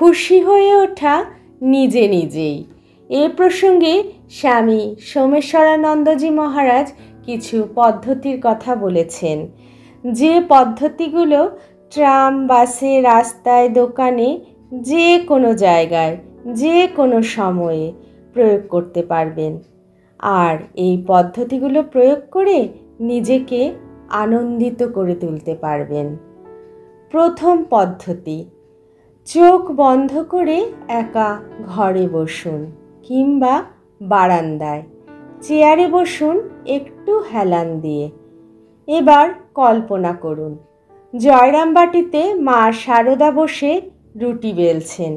খুশি হয়ে ওঠা নিজে নিজেই। এ প্রসঙ্গে স্বামী সোমেশ্বরানন্দজি মহারাজ কিছু পদ্ধতির কথা বলেছেন, যে পদ্ধতিগুলো ট্রাম, বাসে, রাস্তায়, দোকানে, যে কোনো জায়গায়, যে কোনো সময়ে প্রয়োগ করতে পারবেন। আর এই পদ্ধতিগুলো প্রয়োগ করে নিজেকে আনন্দিত করে তুলতে পারবেন। প্রথম পদ্ধতি, চোখ বন্ধ করে একা ঘরে বসুন কিংবা বারান্দায়, চেয়ারে বসুন একটু হেলান দিয়ে। এবার কল্পনা করুন, জয়রামবাটিতে মা সারদা বসে রুটি বেলছেন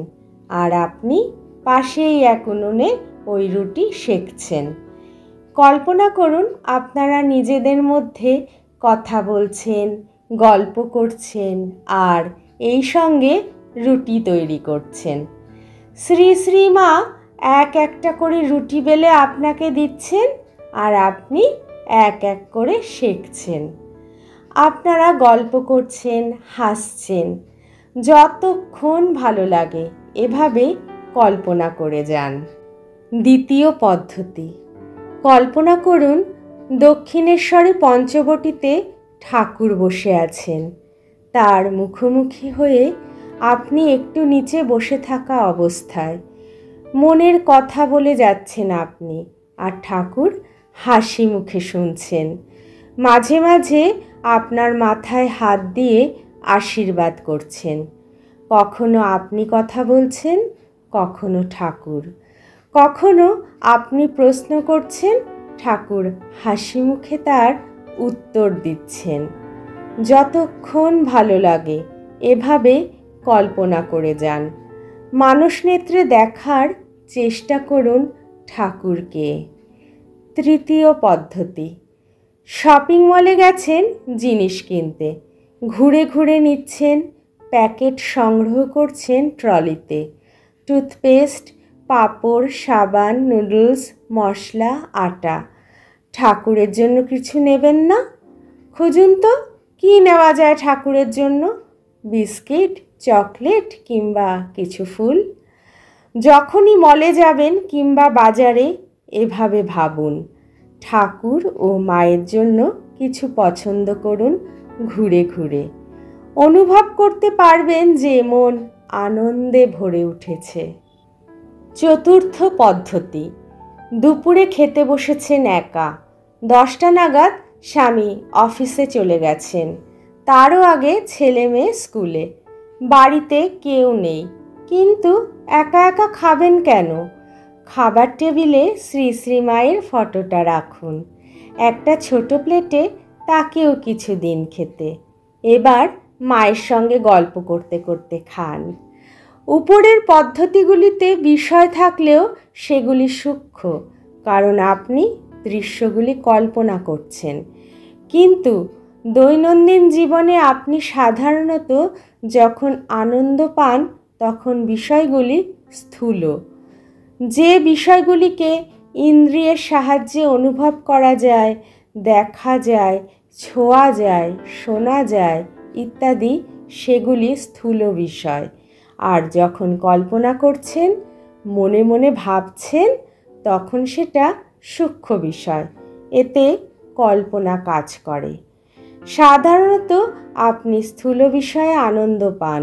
আর আপনি পাশেই এক উনুনে ওই রুটি সেঁকছেন। কল্পনা করুন আপনারা নিজেদের মধ্যে কথা বলছেন, গল্প করছেন আর এই সঙ্গে রুটি তৈরি করছেন। শ্রী শ্রী মা এক একটা করে রুটি বেলে আপনাকে দিচ্ছেন আর আপনি এক এক করে সেঁকছেন। আপনারা গল্প করছেন, হাসছেন, যতক্ষণ ভালো লাগে এভাবে কল্পনা করে যান। দ্বিতীয় পদ্ধতি, কল্পনা করুন দক্ষিণেশ্বরে পঞ্চবটিতে ঠাকুর বসে আছেন। তার মুখোমুখি হয়ে আপনি একটু নিচে বসে থাকা অবস্থায় মনের কথা বলে যাচ্ছেন আপনি, আর ঠাকুর হাসি মুখে শুনছেন। মাঝে মাঝে আপনার মাথায় হাত দিয়ে আশীর্বাদ করছেন। কখনো আপনি কথা বলছেন, কখনো ঠাকুর। কখনো আপনি প্রশ্ন করছেন, ঠাকুর হাসি মুখে তার উত্তর দিচ্ছেন। যতক্ষণ ভালো লাগে এভাবে কল্পনা করে যান। মানস নেত্রে দেখার চেষ্টা করুন ঠাকুরকে। তৃতীয় পদ্ধতি, শপিং মলে গেছেন জিনিস কিনতে, ঘুরে ঘুরে নিচ্ছেন, প্যাকেট সংগ্রহ করছেন ট্রলিতে। টুথপেস্ট, পাঁপড়, সাবান, নুডলস, মশলা, আটা। ঠাকুরের জন্য কিছু নেবেন না? খুঁজুন তো কী নেওয়া যায় ঠাকুরের জন্য। বিস্কিট, চকলেট কিংবা কিছু ফুল। যখনই মলে যাবেন কিংবা বাজারে এভাবে ভাবুন, ঠাকুর ও মায়ের জন্য কিছু পছন্দ করুন ঘুরে ঘুরে। অনুভব করতে পারবেন যে মন আনন্দে ভরে উঠেছে। চতুর্থ পদ্ধতি, দুপুরে খেতে বসেছেন একা। 10টা নাগাদ স্বামী অফিসে চলে গেছেন, তারও আগে ছেলে মেয়ে স্কুলে। বাড়িতে কেউ নেই, কিন্তু একা একা খাবেন কেন? খাবার টেবিলে শ্রী শ্রী মায়ের ফটোটা রাখুন। একটা ছোট প্লেটে তাকেও কিছু দিন খেতে। এবার মায়ের সঙ্গে গল্প করতে করতে খান। উপরের পদ্ধতিগুলিতে বিষয় থাকলেও সেগুলি সূক্ষ্ম, কারণ আপনি দৃশ্যগুলি কল্পনা করছেন। কিন্তু দৈনন্দিন জীবনে আপনি সাধারণত যখন আনন্দ পান তখন বিষয়গুলি স্থূল। যে বিষয়গুলিকে ইন্দ্রিয়ের সাহায্যে অনুভব করা যায়, দেখা যায়, ছোঁয়া যায়, শোনা যায় ইত্যাদি, সেগুলি স্থূল বিষয়। আর যখন কল্পনা করছেন, মনে মনে ভাবছেন, তখন সেটা সূক্ষ্ম বিষয়। এতে কল্পনা কাজ করে। সাধারণত আপনি স্থূল বিষয়ে আনন্দ পান,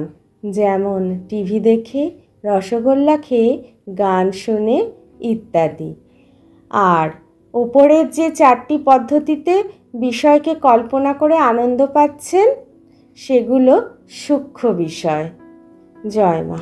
যেমন টিভি দেখে, রসগোল্লা খেয়ে, গান শুনে ইত্যাদি। আর ওপরের যে 4টি পদ্ধতিতে বিষয়কে কল্পনা করে আনন্দ পাচ্ছেন, সেগুলো সূক্ষ্ম বিষয়। জয় মা।